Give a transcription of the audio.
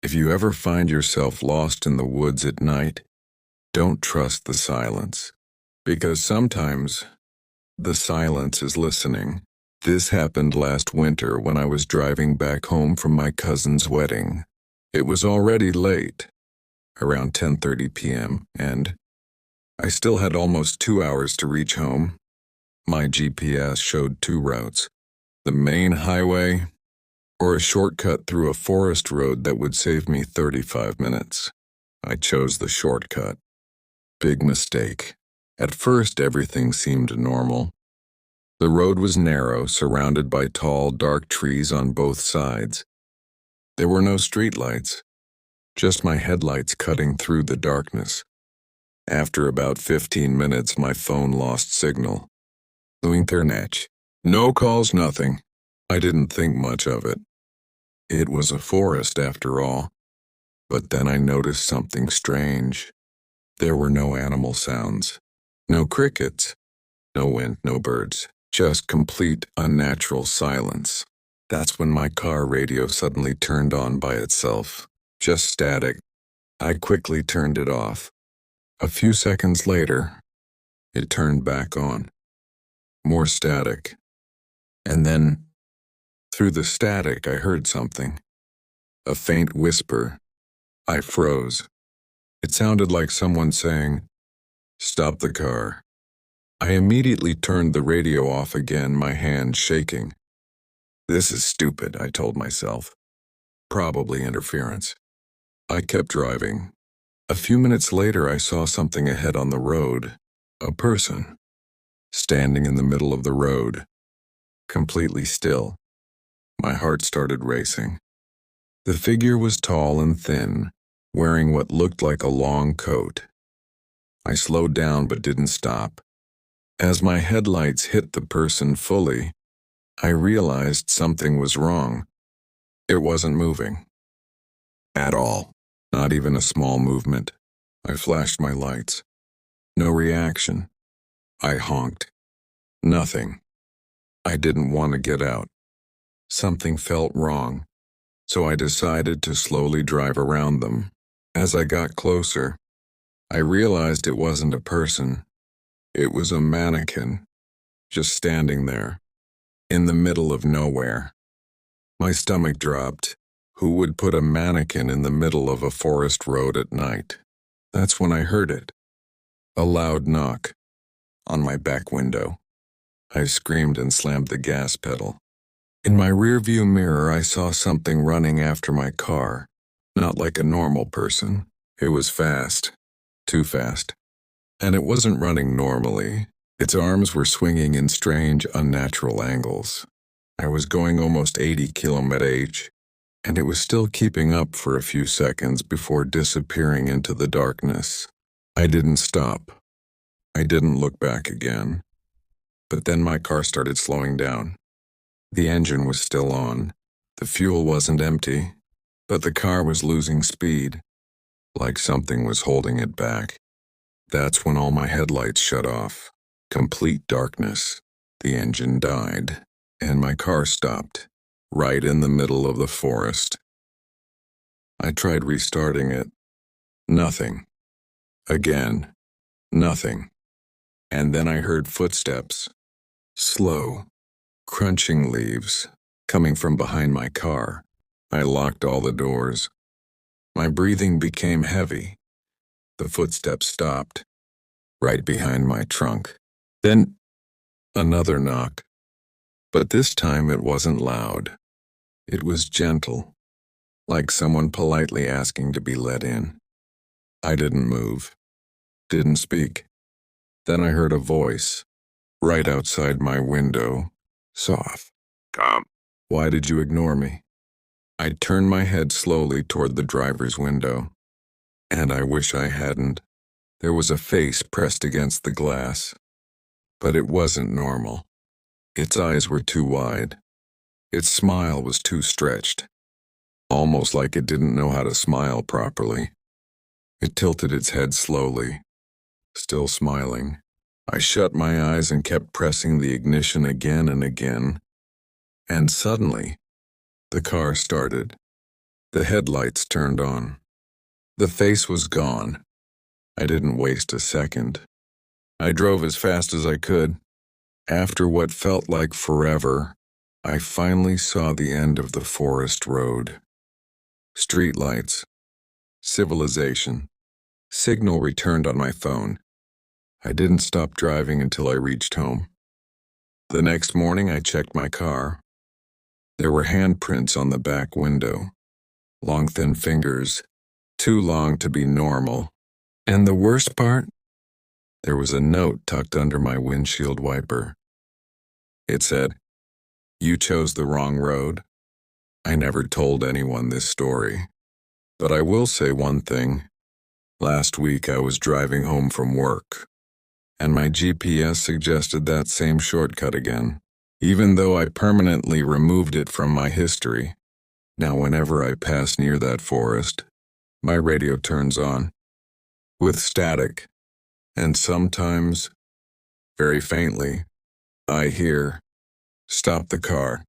If you ever find yourself lost in the woods at night, don't trust the silence, because sometimes the silence is listening. This happened last winter when I was driving back home from my cousin's wedding. It was already late, around 10:30 p.m., and I still had almost 2 hours to reach home. My GPS showed two routes: the main highway or a shortcut through a forest road that would save me 35 minutes. I chose the shortcut. Big mistake. At first, everything seemed normal. The road was narrow, surrounded by tall, dark trees on both sides. There were no streetlights, just my headlights cutting through the darkness. After about 15 minutes, my phone lost signal. No internet. No calls, nothing. I didn't think much of it. It was a forest after all. But then I noticed something strange. There were no animal sounds. No crickets. No wind, no birds. Just complete, unnatural silence. That's when my car radio suddenly turned on by itself. Just static. I quickly turned it off. A few seconds later, it turned back on. More static. And then, through the static, I heard something. A faint whisper. I froze. It sounded like someone saying, "Stop the car." I immediately turned the radio off again, my hand shaking. This is stupid, I told myself. Probably interference. I kept driving. A few minutes later, I saw something ahead on the road. A person. Standing in the middle of the road. Completely still. My heart started racing. The figure was tall and thin, wearing what looked like a long coat. I slowed down but didn't stop. As my headlights hit the person fully, I realized something was wrong. It wasn't moving. At all. Not even a small movement. I flashed my lights. No reaction. I honked. Nothing. I didn't want to get out. Something felt wrong, so I decided to slowly drive around them. As I got closer, I realized it wasn't a person. It was a mannequin, just standing there, in the middle of nowhere. My stomach dropped. Who would put a mannequin in the middle of a forest road at night? That's when I heard it. A loud knock on my back window. I screamed and slammed the gas pedal. In my rearview mirror, I saw something running after my car. Not like a normal person. It was fast. Too fast. And it wasn't running normally. Its arms were swinging in strange, unnatural angles. I was going almost 80 km/h, and it was still keeping up for a few seconds before disappearing into the darkness. I didn't stop. I didn't look back again. But then my car started slowing down. The engine was still on. The fuel wasn't empty, but the car was losing speed, like something was holding it back. That's when all my headlights shut off. Complete darkness. The engine died, and my car stopped, right in the middle of the forest. I tried restarting it. Nothing. Again. Nothing. And then I heard footsteps. Slow, crunching leaves, coming from behind my car. I locked all the doors. My breathing became heavy. The footsteps stopped, right behind my trunk. Then, another knock. But this time it wasn't loud. It was gentle, like someone politely asking to be let in. I didn't move, didn't speak. Then I heard a voice, right outside my window, soft. "Come." Why did you ignore me? I turned my head slowly toward the driver's window. And I wish I hadn't. There was a face pressed against the glass. But it wasn't normal. Its eyes were too wide. Its smile was too stretched. Almost like it didn't know how to smile properly. It tilted its head slowly, still smiling. I shut my eyes and kept pressing the ignition again and again. And suddenly, the car started. The headlights turned on. The face was gone. I didn't waste a second. I drove as fast as I could. After what felt like forever, I finally saw the end of the forest road. Streetlights. Civilization. Signal returned on my phone. I didn't stop driving until I reached home. The next morning, I checked my car. There were handprints on the back window. Long, thin fingers, too long to be normal. And the worst part? There was a note tucked under my windshield wiper. It said, "You chose the wrong road." I never told anyone this story, but I will say one thing. Last week I was driving home from work, and my GPS suggested that same shortcut again, even though I permanently removed it from my history. Now whenever I pass near that forest, my radio turns on, with static, and sometimes, very faintly, I hear, "Stop the car."